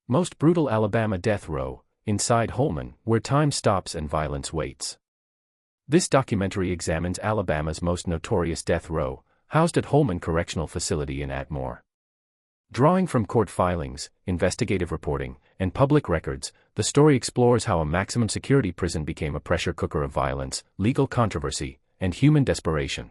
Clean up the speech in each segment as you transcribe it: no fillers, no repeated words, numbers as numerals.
Most brutal Alabama death row, inside Holman, where time stops and violence waits. This documentary examines Alabama's most notorious death row, housed at Holman Correctional Facility in Atmore. Drawing from court filings, investigative reporting, and public records, the story explores how a maximum security prison became a pressure cooker of violence, legal controversy, and human desperation.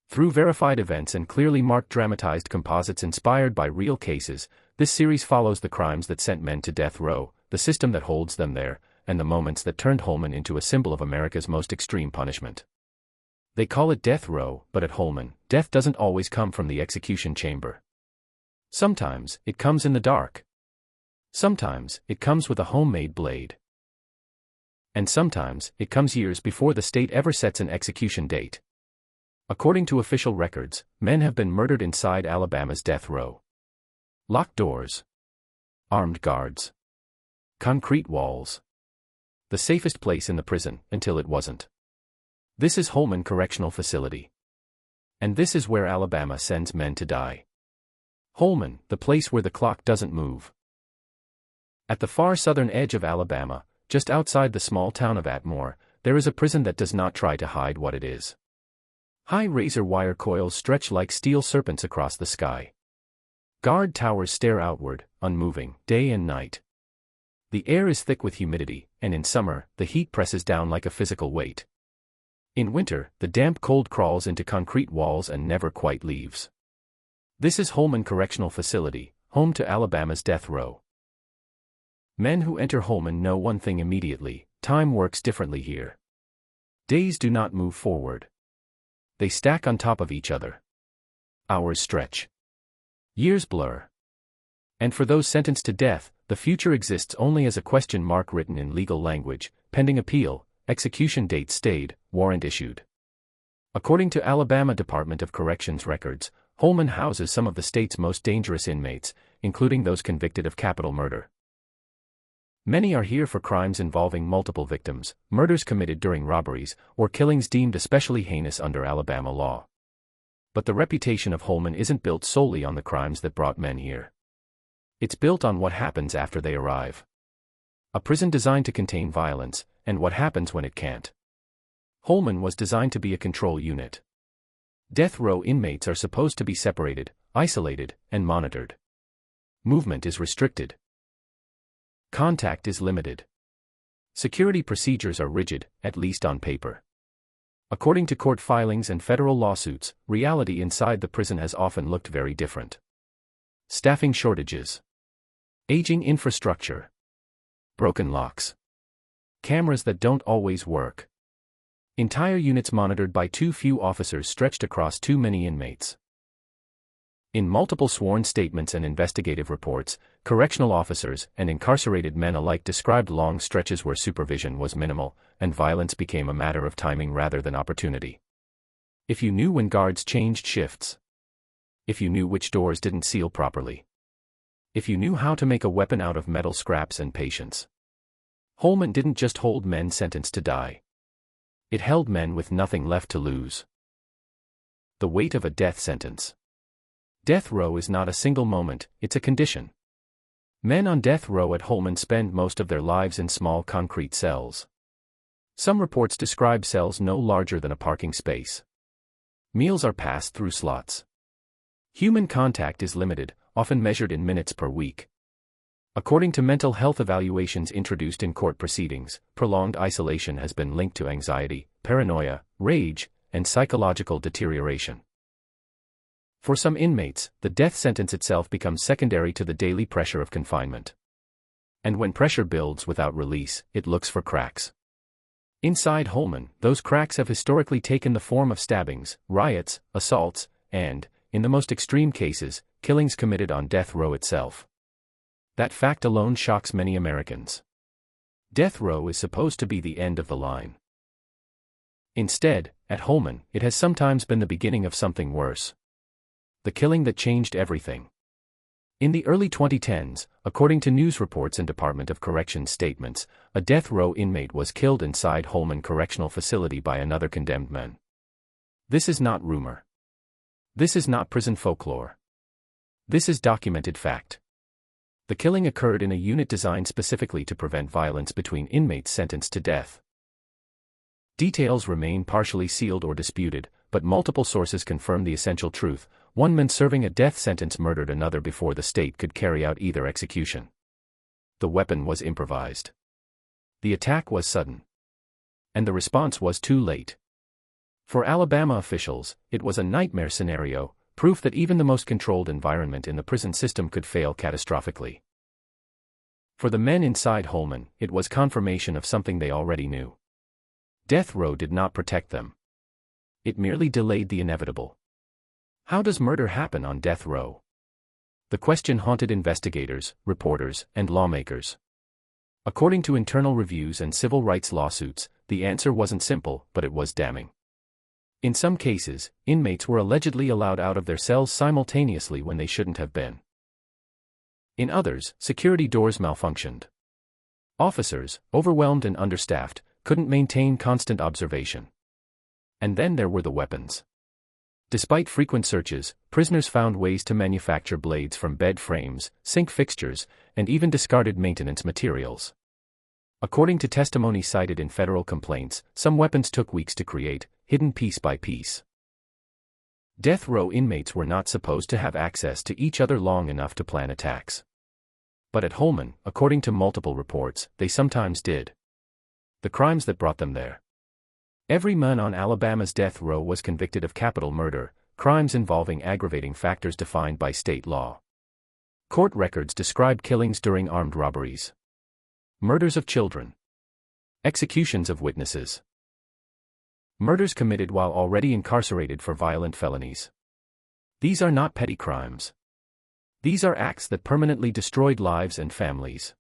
Through verified events and clearly marked dramatized composites inspired by real cases, this series follows the crimes that sent men to death row, the system that holds them there, and the moments that turned Holman into a symbol of America's most extreme punishment. They call it death row, but at Holman, death doesn't always come from the execution chamber. Sometimes, it comes in the dark. Sometimes, it comes with a homemade blade. And sometimes, it comes years before the state ever sets an execution date. According to official records, men have been murdered inside Alabama's death row. Locked doors. Armed guards. Concrete walls. The safest place in the prison, until it wasn't. This is Holman Correctional Facility. And this is where Alabama sends men to die. Holman, the place where the clock doesn't move. At the far southern edge of Alabama, just outside the small town of Atmore, there is a prison that does not try to hide what it is. High razor wire coils stretch like steel serpents across the sky. Guard towers stare outward, unmoving, day and night. The air is thick with humidity, and in summer, the heat presses down like a physical weight. In winter, the damp cold crawls into concrete walls and never quite leaves. This is Holman Correctional Facility, home to Alabama's death row. Men who enter Holman know one thing immediately: time works differently here. Days do not move forward. They stack on top of each other. Hours stretch. Years blur. And for those sentenced to death, the future exists only as a question mark written in legal language: pending appeal, execution date stayed, warrant issued. According to Alabama Department of Corrections records, Holman houses some of the state's most dangerous inmates, including those convicted of capital murder. Many are here for crimes involving multiple victims, murders committed during robberies, or killings deemed especially heinous under Alabama law. But the reputation of Holman isn't built solely on the crimes that brought men here. It's built on what happens after they arrive. A prison designed to contain violence, and what happens when it can't. Holman was designed to be a control unit. Death row inmates are supposed to be separated, isolated, and monitored. Movement is restricted. Contact is limited. Security procedures are rigid, at least on paper. According to court filings and federal lawsuits, reality inside the prison has often looked very different. Staffing shortages. Aging infrastructure. Broken locks. Cameras that don't always work. Entire units monitored by too few officers stretched across too many inmates. In multiple sworn statements and investigative reports, correctional officers and incarcerated men alike described long stretches where supervision was minimal, and violence became a matter of timing rather than opportunity. If you knew when guards changed shifts. If you knew which doors didn't seal properly. If you knew how to make a weapon out of metal scraps and patience. Holman didn't just hold men sentenced to die. It held men with nothing left to lose. The weight of a death sentence. Death row is not a single moment, it's a condition. Men on death row at Holman spend most of their lives in small concrete cells. Some reports describe cells no larger than a parking space. Meals are passed through slots. Human contact is limited, often measured in minutes per week. According to mental health evaluations introduced in court proceedings, prolonged isolation has been linked to anxiety, paranoia, rage, and psychological deterioration. For some inmates, the death sentence itself becomes secondary to the daily pressure of confinement. And when pressure builds without release, it looks for cracks. Inside Holman, those cracks have historically taken the form of stabbings, riots, assaults, and, in the most extreme cases, killings committed on death row itself. That fact alone shocks many Americans. Death row is supposed to be the end of the line. Instead, at Holman, it has sometimes been the beginning of something worse. The killing that changed everything. In the early 2010s, according to news reports and Department of Corrections statements, a death row inmate was killed inside Holman Correctional Facility by another condemned man. This is not rumor. This is not prison folklore. This is documented fact. The killing occurred in a unit designed specifically to prevent violence between inmates sentenced to death. Details remain partially sealed or disputed, but multiple sources confirm the essential truth: one man serving a death sentence murdered another before the state could carry out either execution. The weapon was improvised. The attack was sudden. And the response was too late. For Alabama officials, it was a nightmare scenario, proof that even the most controlled environment in the prison system could fail catastrophically. For the men inside Holman, it was confirmation of something they already knew. Death row did not protect them. It merely delayed the inevitable. How does murder happen on death row? The question haunted investigators, reporters, and lawmakers. According to internal reviews and civil rights lawsuits, the answer wasn't simple, but it was damning. In some cases, inmates were allegedly allowed out of their cells simultaneously when they shouldn't have been. In others, security doors malfunctioned. Officers, overwhelmed and understaffed, couldn't maintain constant observation. And then there were the weapons. Despite frequent searches, prisoners found ways to manufacture blades from bed frames, sink fixtures, and even discarded maintenance materials. According to testimony cited in federal complaints, some weapons took weeks to create, hidden piece by piece. Death row inmates were not supposed to have access to each other long enough to plan attacks. But at Holman, according to multiple reports, they sometimes did. The crimes that brought them there. Every man on Alabama's death row was convicted of capital murder, crimes involving aggravating factors defined by state law. Court records describe killings during armed robberies, murders of children, executions of witnesses, murders committed while already incarcerated for violent felonies. These are not petty crimes. These are acts that permanently destroyed lives and families.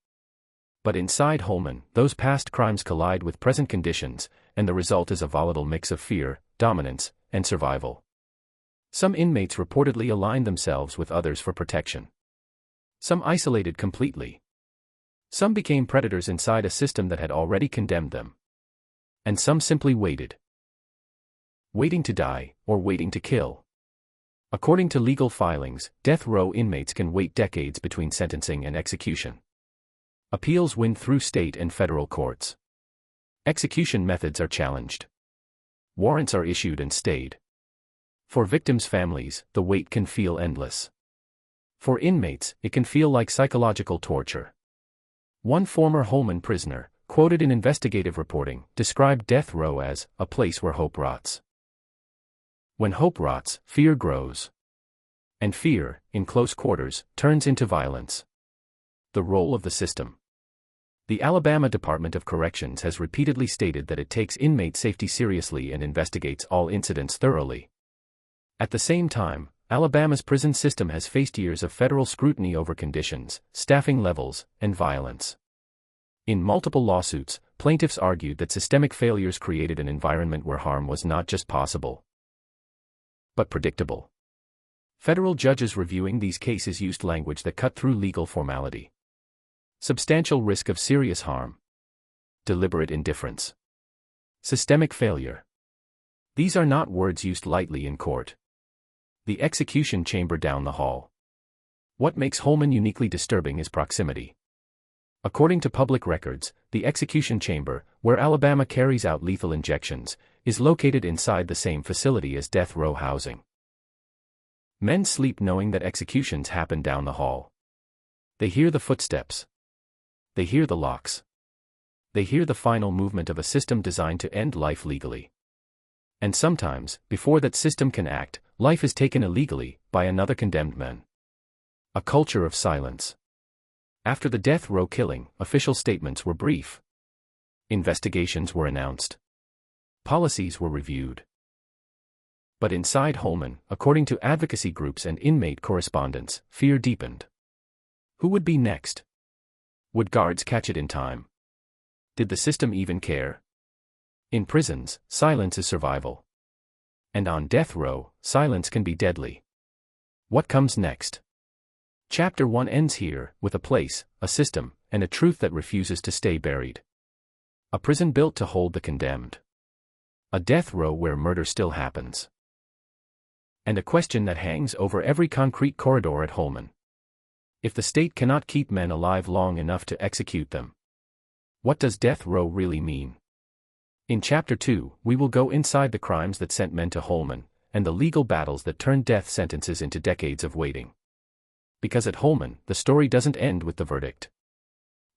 But inside Holman, those past crimes collide with present conditions, and the result is a volatile mix of fear, dominance, and survival. Some inmates reportedly aligned themselves with others for protection. Some isolated completely. Some became predators inside a system that had already condemned them. And some simply waited. Waiting to die, or waiting to kill. According to legal filings, death row inmates can wait decades between sentencing and execution. Appeals win through state and federal courts. Execution methods are challenged. Warrants are issued and stayed. For victims' families, the wait can feel endless. For inmates, it can feel like psychological torture. One former Holman prisoner, quoted in investigative reporting, described death row as a place where hope rots. When hope rots, fear grows. And fear, in close quarters, turns into violence. The role of the system. The Alabama Department of Corrections has repeatedly stated that it takes inmate safety seriously and investigates all incidents thoroughly. At the same time, Alabama's prison system has faced years of federal scrutiny over conditions, staffing levels, and violence. In multiple lawsuits, plaintiffs argued that systemic failures created an environment where harm was not just possible, but predictable. Federal judges reviewing these cases used language that cut through legal formality. Substantial risk of serious harm. Deliberate indifference. Systemic failure. These are not words used lightly in court. The execution chamber down the hall. What makes Holman uniquely disturbing is proximity. According to public records, the execution chamber, where Alabama carries out lethal injections, is located inside the same facility as death row housing. Men sleep knowing that executions happen down the hall. They hear the footsteps. They hear the locks. They hear the final movement of a system designed to end life legally. And sometimes, before that system can act, life is taken illegally, by another condemned man. A culture of silence. After the death row killing, official statements were brief. Investigations were announced. Policies were reviewed. But inside Holman, according to advocacy groups and inmate correspondents, fear deepened. Who would be next? Would guards catch it in time? Did the system even care? In prisons, silence is survival. And on death row, silence can be deadly. What comes next? Chapter 1 ends here, with a place, a system, and a truth that refuses to stay buried. A prison built to hold the condemned. A death row where murder still happens. And a question that hangs over every concrete corridor at Holman. if the state cannot keep men alive long enough to execute them. What does death row really mean? In Chapter 2, we will go inside the crimes that sent men to Holman, and the legal battles that turned death sentences into decades of waiting. Because at Holman, the story doesn't end with the verdict.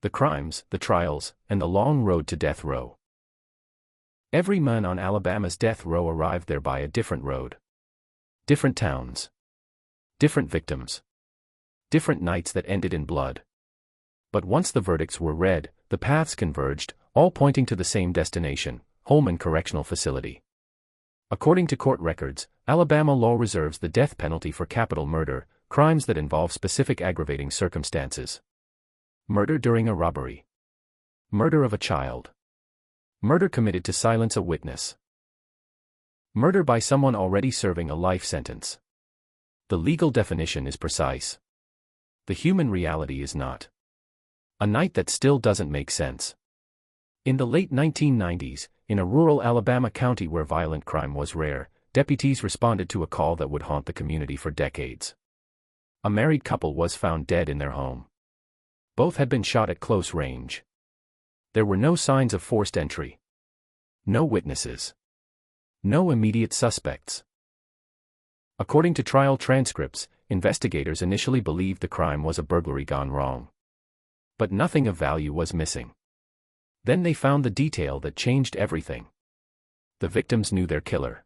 The crimes, the trials, and the long road to death row. Every man on Alabama's death row arrived there by a different road. Different towns. Different victims. Different nights that ended in blood. But once the verdicts were read, the paths converged, all pointing to the same destination, Holman Correctional Facility. According to court records, Alabama law reserves the death penalty for capital murder, crimes that involve specific aggravating circumstances. Murder during a robbery. Murder of a child. Murder committed to silence a witness. Murder by someone already serving a life sentence. The legal definition is precise. The human reality is not. A night that still doesn't make sense. In the late 1990s, in a rural Alabama county where violent crime was rare, deputies responded to a call that would haunt the community for decades. A married couple was found dead in their home. Both had been shot at close range. There were no signs of forced entry. No witnesses. No immediate suspects. According to trial transcripts, investigators initially believed the crime was a burglary gone wrong. But nothing of value was missing. Then they found the detail that changed everything. The victims knew their killer.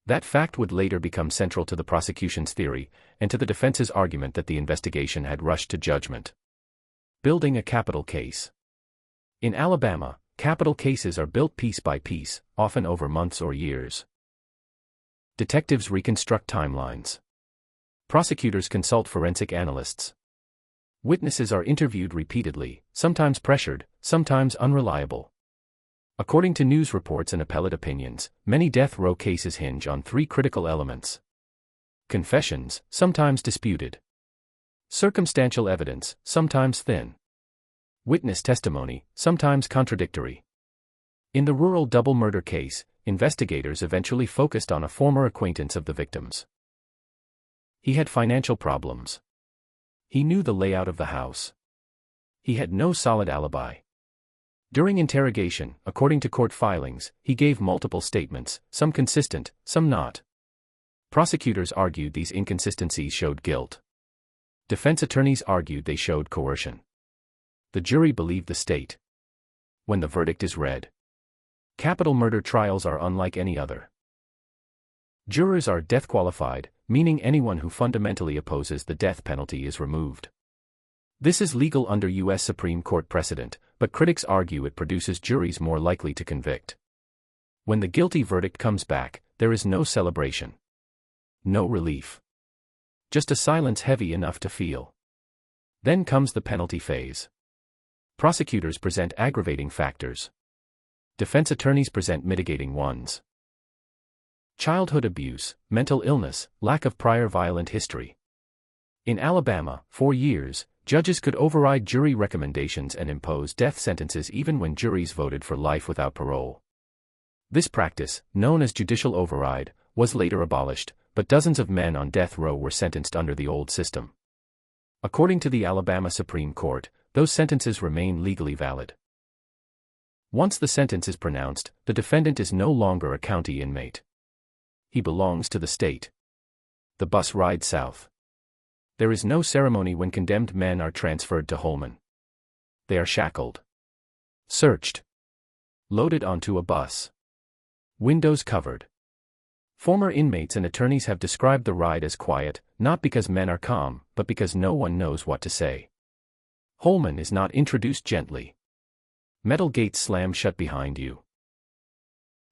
That fact would later become central to the prosecution's theory, and to the defense's argument that the investigation had rushed to judgment. Building a capital case. In Alabama, capital cases are built piece by piece, often over months or years. Detectives reconstruct timelines. Prosecutors consult forensic analysts. Witnesses are interviewed repeatedly, sometimes pressured, sometimes unreliable. According to news reports and appellate opinions, many death row cases hinge on three critical elements. Confessions, sometimes disputed. Circumstantial evidence, sometimes thin. Witness testimony, sometimes contradictory. In the rural double murder case, investigators eventually focused on a former acquaintance of the victims. He had financial problems. He knew the layout of the house. He had no solid alibi. During interrogation, according to court filings, he gave multiple statements, some consistent, some not. Prosecutors argued these inconsistencies showed guilt. Defense attorneys argued they showed coercion. The jury believed the state. When the verdict is read, capital murder trials are unlike any other. Jurors are death qualified, meaning anyone who fundamentally opposes the death penalty is removed. This is legal under U.S. Supreme Court precedent, but critics argue it produces juries more likely to convict. When the guilty verdict comes back, there is no celebration. No relief. Just a silence heavy enough to feel. Then comes the penalty phase. Prosecutors present aggravating factors. Defense attorneys present mitigating ones. Childhood abuse, mental illness, lack of prior violent history. In Alabama, for years, judges could override jury recommendations and impose death sentences even when juries voted for life without parole. This practice, known as judicial override, was later abolished, but dozens of men on death row were sentenced under the old system. According to the Alabama Supreme Court, those sentences remain legally valid. Once the sentence is pronounced, the defendant is no longer a county inmate. He belongs to the state. The bus rides south. There is no ceremony when condemned men are transferred to Holman. They are shackled. Searched. Loaded onto a bus. Windows covered. Former inmates and attorneys have described the ride as quiet, not because men are calm, but because no one knows what to say. Holman is not introduced gently. Metal gates slam shut behind you.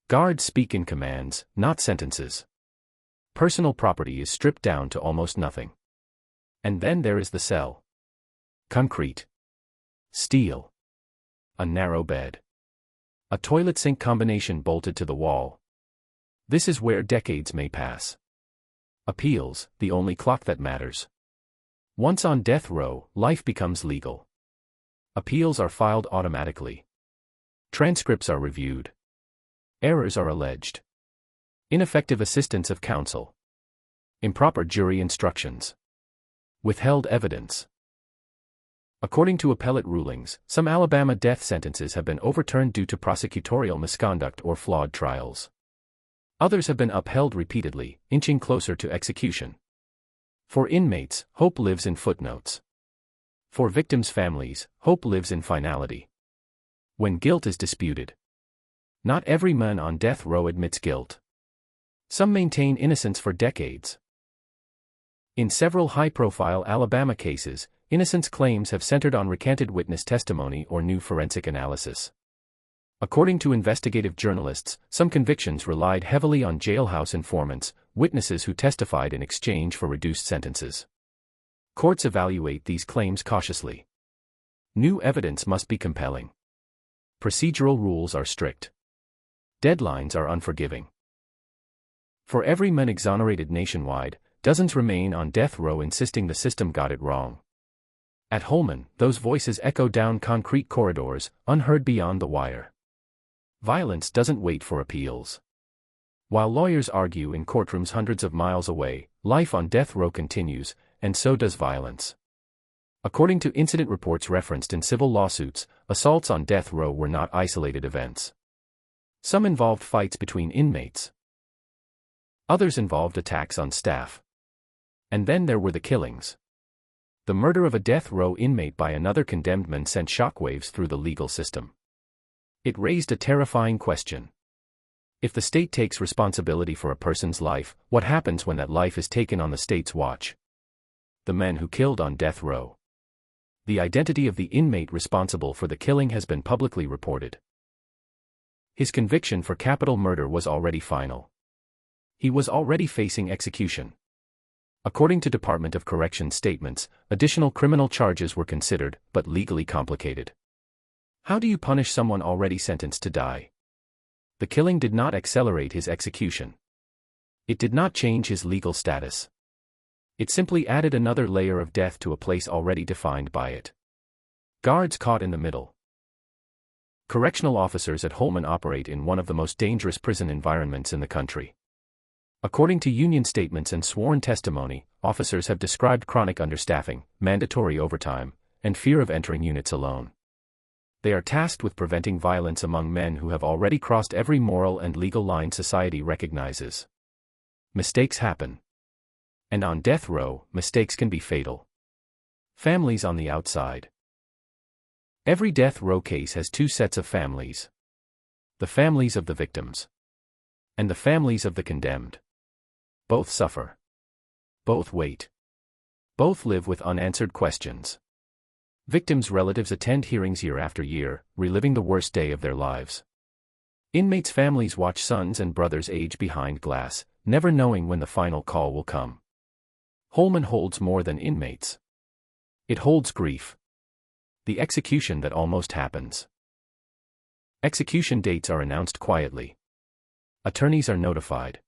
Guards speak in commands, not sentences. Personal property is stripped down to almost nothing. And then there is the cell. Concrete. Steel. A narrow bed. A toilet sink combination bolted to the wall. This is where decades may pass. Appeals, the only clock that matters. Once on death row, life becomes legal. Appeals are filed automatically. Transcripts are reviewed. Errors are alleged. Ineffective assistance of counsel. Improper jury instructions. Withheld evidence. According to appellate rulings, some Alabama death sentences have been overturned due to prosecutorial misconduct or flawed trials. Others have been upheld repeatedly, inching closer to execution. For inmates, hope lives in footnotes. For victims' families, hope lives in finality. When guilt is disputed. Not every man on death row admits guilt. Some maintain innocence for decades. In several high-profile Alabama cases, innocence claims have centered on recanted witness testimony or new forensic analysis. According to investigative journalists, some convictions relied heavily on jailhouse informants, witnesses who testified in exchange for reduced sentences. Courts evaluate these claims cautiously. New evidence must be compelling. Procedural rules are strict. Deadlines are unforgiving. For every man exonerated nationwide, dozens remain on death row insisting the system got it wrong. At Holman, those voices echo down concrete corridors, unheard beyond the wire. Violence doesn't wait for appeals. While lawyers argue in courtrooms hundreds of miles away, life on death row continues, and so does violence. According to incident reports referenced in civil lawsuits, assaults on death row were not isolated events. Some involved fights between inmates. Others involved attacks on staff. And then there were the killings. The murder of a death row inmate by another condemned man sent shockwaves through the legal system. It raised a terrifying question. If the state takes responsibility for a person's life, what happens when that life is taken on the state's watch? The men who killed on death row. The identity of the inmate responsible for the killing has been publicly reported. His conviction for capital murder was already final. He was already facing execution. According to Department of Corrections statements, additional criminal charges were considered, but legally complicated. How do you punish someone already sentenced to die? The killing did not accelerate his execution. It did not change his legal status. It simply added another layer of death to a place already defined by it. Guards caught in the middle. Correctional officers at Holman operate in one of the most dangerous prison environments in the country. According to union statements and sworn testimony, officers have described chronic understaffing, mandatory overtime, and fear of entering units alone. They are tasked with preventing violence among men who have already crossed every moral and legal line society recognizes. Mistakes happen. And on death row, mistakes can be fatal. Families on the outside. Every death row case has two sets of families. The families of the victims. And the families of the condemned. Both suffer. Both wait. Both live with unanswered questions. Victims' relatives attend hearings year after year, reliving the worst day of their lives. Inmates' families watch sons and brothers age behind glass, never knowing when the final call will come. Holman holds more than inmates. It holds grief. The execution that almost happens. Execution dates are announced quietly. Attorneys are notified.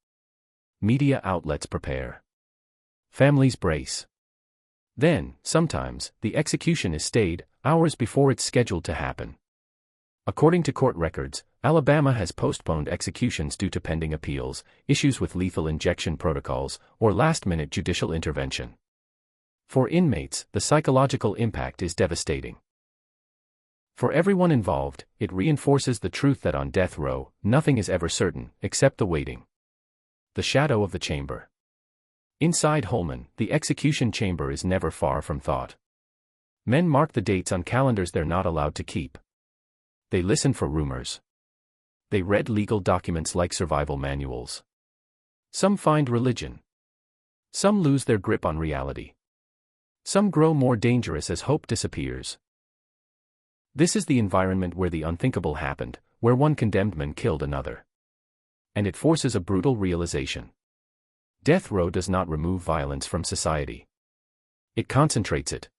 Media outlets prepare. Families brace. Then, sometimes, the execution is stayed, hours before it's scheduled to happen. According to court records, Alabama has postponed executions due to pending appeals, issues with lethal injection protocols, or last-minute judicial intervention. For inmates, the psychological impact is devastating. For everyone involved, it reinforces the truth that on death row, nothing is ever certain, except the waiting. The shadow of the chamber. Inside Holman, the execution chamber is never far from thought. Men mark the dates on calendars they're not allowed to keep. They listen for rumors. They read legal documents like survival manuals. Some find religion. Some lose their grip on reality. Some grow more dangerous as hope disappears. This is the environment where the unthinkable happened, where one condemned man killed another. And it forces a brutal realization. Death row does not remove violence from society. It concentrates it.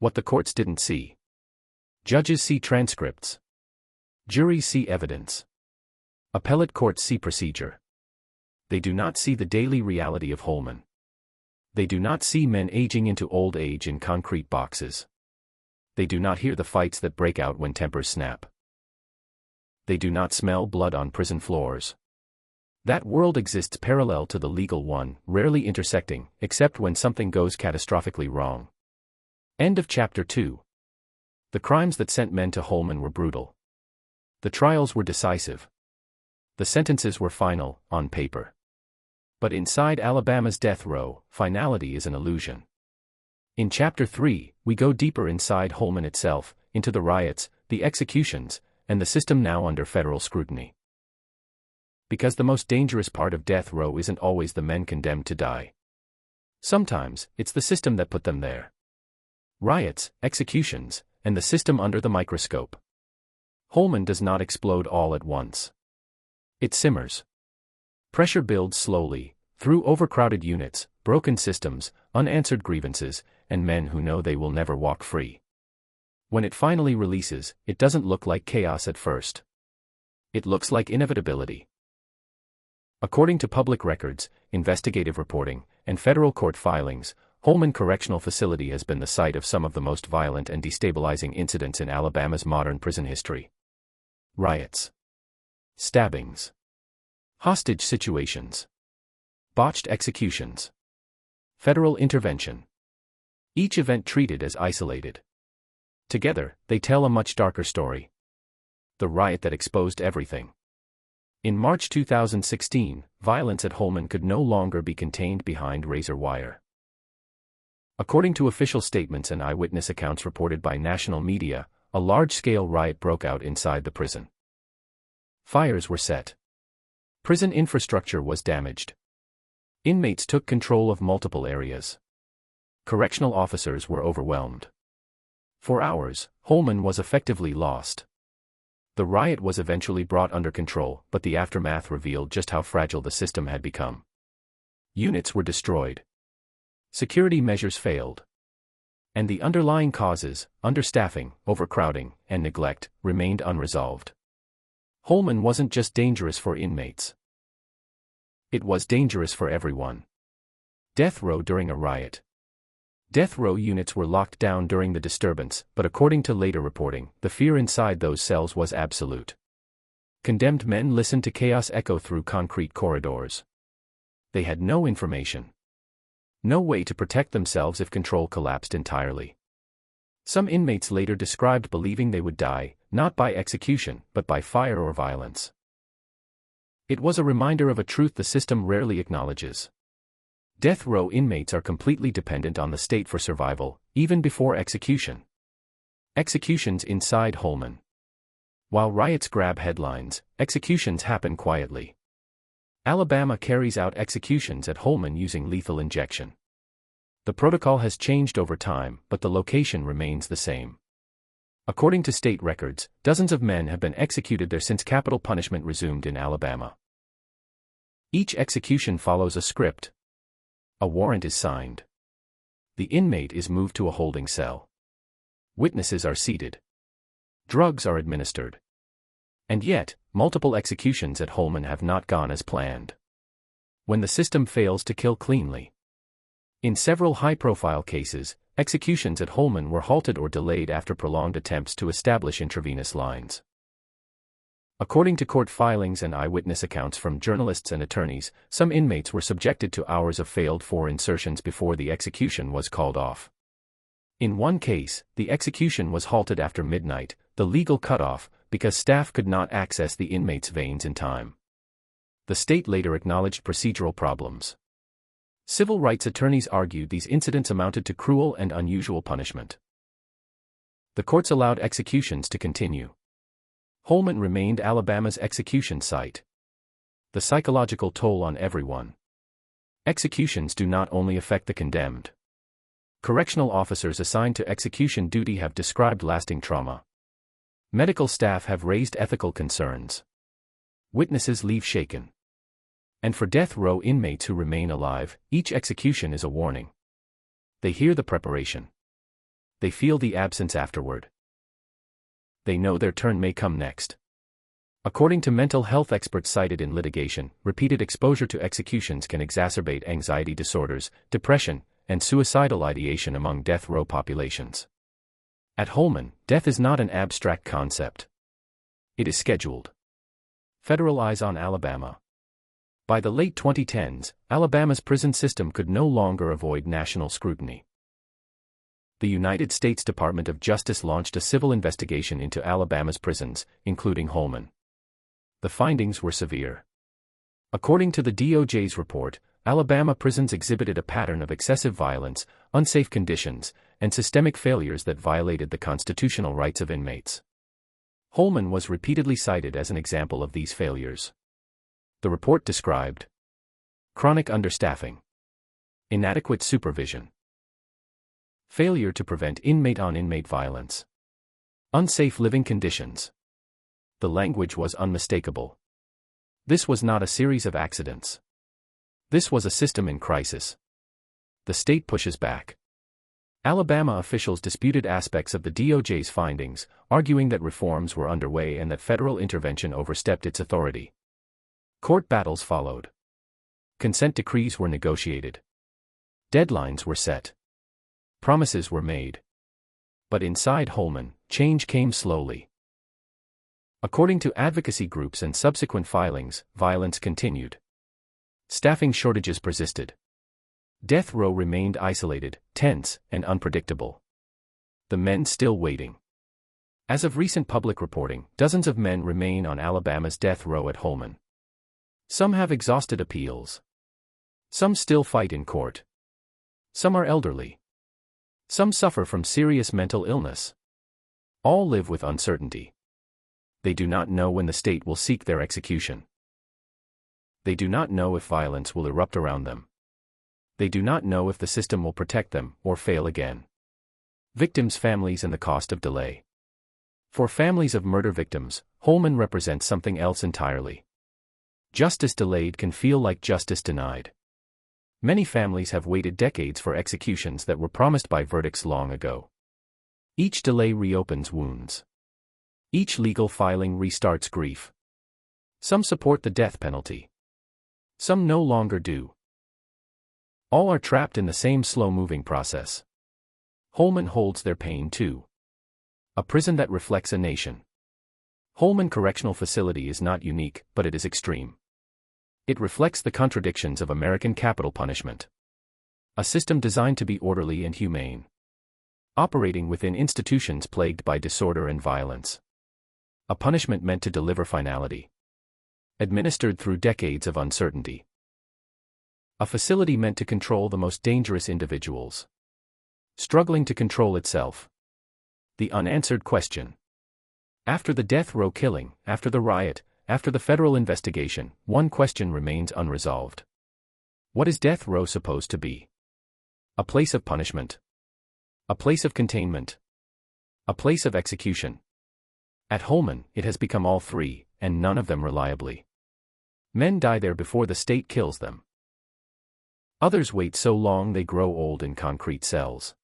What the courts didn't see. Judges see transcripts. Juries see evidence. Appellate courts see procedure. They do not see the daily reality of Holman. They do not see men aging into old age in concrete boxes. They do not hear the fights that break out when tempers snap. They do not smell blood on prison floors. That world exists parallel to the legal one, rarely intersecting, except when something goes catastrophically wrong. End of chapter 2. The crimes that sent men to Holman were brutal. The trials were decisive. The sentences were final, on paper. But inside Alabama's death row, finality is an illusion. In Chapter 3, we go deeper inside Holman itself, into the riots, the executions, and the system now under federal scrutiny. Because the most dangerous part of death row isn't always the men condemned to die. Sometimes, it's the system that put them there. Riots, executions, and the system under the microscope. Holman does not explode all at once. It simmers. Pressure builds slowly, through overcrowded units, broken systems, unanswered grievances, and men who know they will never walk free. When it finally releases, it doesn't look like chaos at first. It looks like inevitability. According to public records, investigative reporting, and federal court filings, Holman Correctional Facility has been the site of some of the most violent and destabilizing incidents in Alabama's modern prison history. Riots. Stabbings. Hostage situations. Botched executions. Federal intervention. Each event treated as isolated. Together, they tell a much darker story. The riot that exposed everything. In March 2016, violence at Holman could no longer be contained behind razor wire. According to official statements and eyewitness accounts reported by national media, a large-scale riot broke out inside the prison. Fires were set. Prison infrastructure was damaged. Inmates took control of multiple areas. Correctional officers were overwhelmed. For hours, Holman was effectively lost. The riot was eventually brought under control, but the aftermath revealed just how fragile the system had become. Units were destroyed. Security measures failed. And the underlying causes, understaffing, overcrowding, and neglect, remained unresolved. Holman wasn't just dangerous for inmates. It was dangerous for everyone. Death row during a riot. Death row units were locked down during the disturbance, but according to later reporting, the fear inside those cells was absolute. Condemned men listened to chaos echo through concrete corridors. They had no information. No way to protect themselves if control collapsed entirely. Some inmates later described believing they would die, not by execution, but by fire or violence. It was a reminder of a truth the system rarely acknowledges. Death row inmates are completely dependent on the state for survival, even before execution. Executions inside Holman. While riots grab headlines, executions happen quietly. Alabama carries out executions at Holman using lethal injection. The protocol has changed over time, but the location remains the same. According to state records, dozens of men have been executed there since capital punishment resumed in Alabama. Each execution follows a script. A warrant is signed. The inmate is moved to a holding cell. Witnesses are seated. Drugs are administered. And yet, multiple executions at Holman have not gone as planned. When the system fails to kill cleanly. In several high-profile cases, executions at Holman were halted or delayed after prolonged attempts to establish intravenous lines. According to court filings and eyewitness accounts from journalists and attorneys, some inmates were subjected to hours of failed fore insertions before the execution was called off. In one case, the execution was halted after midnight, the legal cutoff, because staff could not access the inmate's veins in time. The state later acknowledged procedural problems. Civil rights attorneys argued these incidents amounted to cruel and unusual punishment. The courts allowed executions to continue. Holman remained Alabama's execution site. The psychological toll on everyone. Executions do not only affect the condemned. Correctional officers assigned to execution duty have described lasting trauma. Medical staff have raised ethical concerns. Witnesses leave shaken. And for death row inmates who remain alive, each execution is a warning. They hear the preparation. They feel the absence afterward. They know their turn may come next. According to mental health experts cited in litigation, repeated exposure to executions can exacerbate anxiety disorders, depression, and suicidal ideation among death row populations. At Holman, death is not an abstract concept. It is scheduled. Federal eyes on Alabama. By the late 2010s, Alabama's prison system could no longer avoid national scrutiny. The United States Department of Justice launched a civil investigation into Alabama's prisons, including Holman. The findings were severe. According to the DOJ's report, Alabama prisons exhibited a pattern of excessive violence, unsafe conditions, and systemic failures that violated the constitutional rights of inmates. Holman was repeatedly cited as an example of these failures. The report described chronic understaffing, inadequate supervision, failure to prevent inmate-on-inmate violence, unsafe living conditions. The language was unmistakable. This was not a series of accidents. This was a system in crisis. The state pushes back. Alabama officials disputed aspects of the DOJ's findings, arguing that reforms were underway and that federal intervention overstepped its authority. Court battles followed. Consent decrees were negotiated. Deadlines were set. Promises were made. But inside Holman, change came slowly. According to advocacy groups and subsequent filings, violence continued. Staffing shortages persisted. Death row remained isolated, tense, and unpredictable. The men still waiting. As of recent public reporting, dozens of men remain on Alabama's death row at Holman. Some have exhausted appeals. Some still fight in court. Some are elderly. Some suffer from serious mental illness. All live with uncertainty. They do not know when the state will seek their execution. They do not know if violence will erupt around them. They do not know if the system will protect them or fail again. Victims' families and the cost of delay. For families of murder victims, Holman represents something else entirely. Justice delayed can feel like justice denied. Many families have waited decades for executions that were promised by verdicts long ago. Each delay reopens wounds. Each legal filing restarts grief. Some support the death penalty. Some no longer do. All are trapped in the same slow-moving process. Holman holds their pain too. A prison that reflects a nation. Holman Correctional Facility is not unique, but it is extreme. It reflects the contradictions of American capital punishment. A system designed to be orderly and humane. Operating within institutions plagued by disorder and violence. A punishment meant to deliver finality. Administered through decades of uncertainty. A facility meant to control the most dangerous individuals. Struggling to control itself. The unanswered question. After the death row killing, after the riot, after the federal investigation, one question remains unresolved. What is death row supposed to be? A place of punishment. A place of containment. A place of execution. At Holman, it has become all three, and none of them reliably. Men die there before the state kills them. Others wait so long they grow old in concrete cells.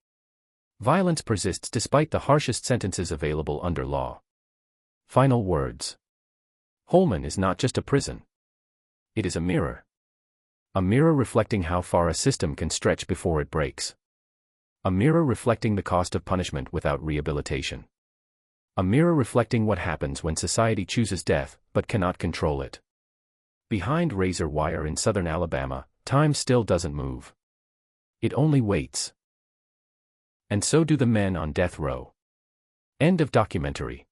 Violence persists despite the harshest sentences available under law. Final words. Holman is not just a prison. It is a mirror. A mirror reflecting how far a system can stretch before it breaks. A mirror reflecting the cost of punishment without rehabilitation. A mirror reflecting what happens when society chooses death, but cannot control it. Behind razor wire in southern Alabama, time still doesn't move. It only waits. And so do the men on death row. End of documentary.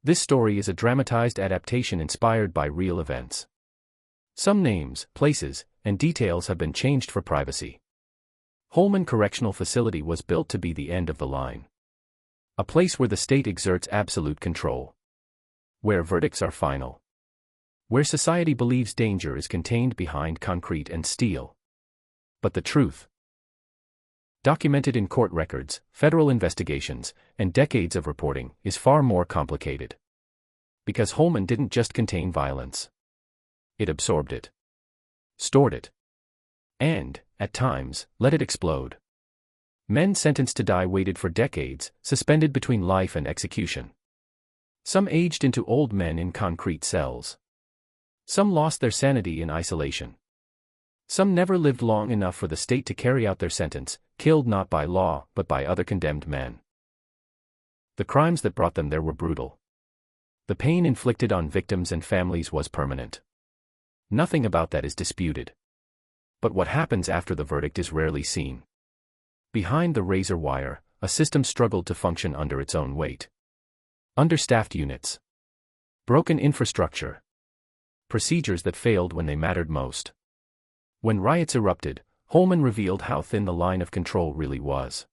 This story is a dramatized adaptation inspired by real events. Some names, places, and details have been changed for privacy. Holman Correctional Facility was built to be the end of the line. A place where the state exerts absolute control. Where verdicts are final. Where society believes danger is contained behind concrete and steel. But the truth, documented in court records, federal investigations, and decades of reporting, is far more complicated. Because Holman didn't just contain violence. It absorbed it. Stored it. And, at times, let it explode. Men sentenced to die waited for decades, suspended between life and execution. Some aged into old men in concrete cells. Some lost their sanity in isolation. Some never lived long enough for the state to carry out their sentence, killed not by law, but by other condemned men. The crimes that brought them there were brutal. The pain inflicted on victims and families was permanent. Nothing about that is disputed. But what happens after the verdict is rarely seen. Behind the razor wire, a system struggled to function under its own weight. Understaffed units. Broken infrastructure. Procedures that failed when they mattered most. When riots erupted, Holman revealed how thin the line of control really was.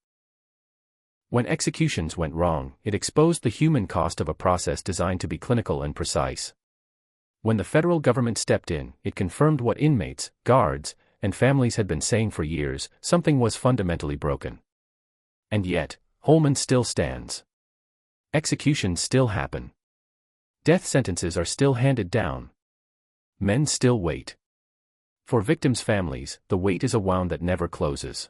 When executions went wrong, it exposed the human cost of a process designed to be clinical and precise. When the federal government stepped in, it confirmed what inmates, guards, and families had been saying for years: something was fundamentally broken. And yet, Holman still stands. Executions still happen. Death sentences are still handed down. Men still wait. For victims' families, the wait is a wound that never closes.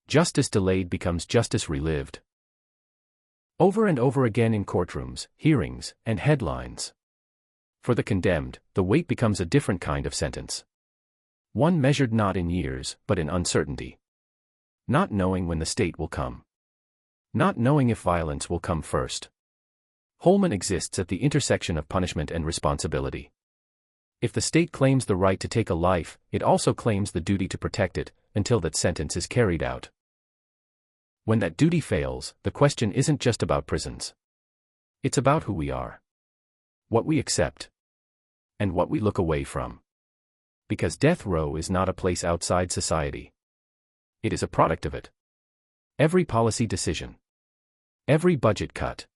Justice delayed becomes justice relived. Over and over again in courtrooms, hearings, and headlines. For the condemned, the wait becomes a different kind of sentence. One measured not in years, but in uncertainty. Not knowing when the state will come. Not knowing if violence will come first. Holman exists at the intersection of punishment and responsibility. If the state claims the right to take a life, it also claims the duty to protect it, until that sentence is carried out. When that duty fails, the question isn't just about prisons. It's about who we are. What we accept. And what we look away from. Because death row is not a place outside society. It is a product of it. Every policy decision. Every budget cut.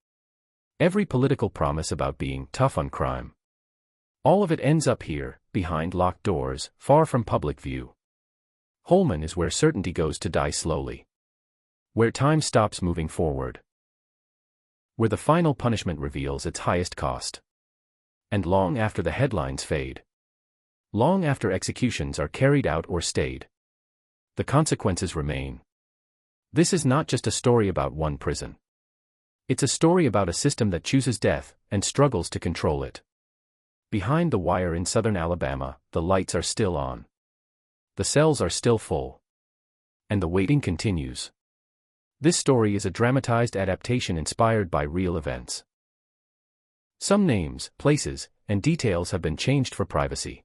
Every political promise about being tough on crime. All of it ends up here, behind locked doors, far from public view. Holman is where certainty goes to die slowly. Where time stops moving forward. Where the final punishment reveals its highest cost. And long after the headlines fade. Long after executions are carried out or stayed. The consequences remain. This is not just a story about one prison. It's a story about a system that chooses death, and struggles to control it. Behind the wire in southern Alabama, the lights are still on. The cells are still full. And the waiting continues. This story is a dramatized adaptation inspired by real events. Some names, places, and details have been changed for privacy.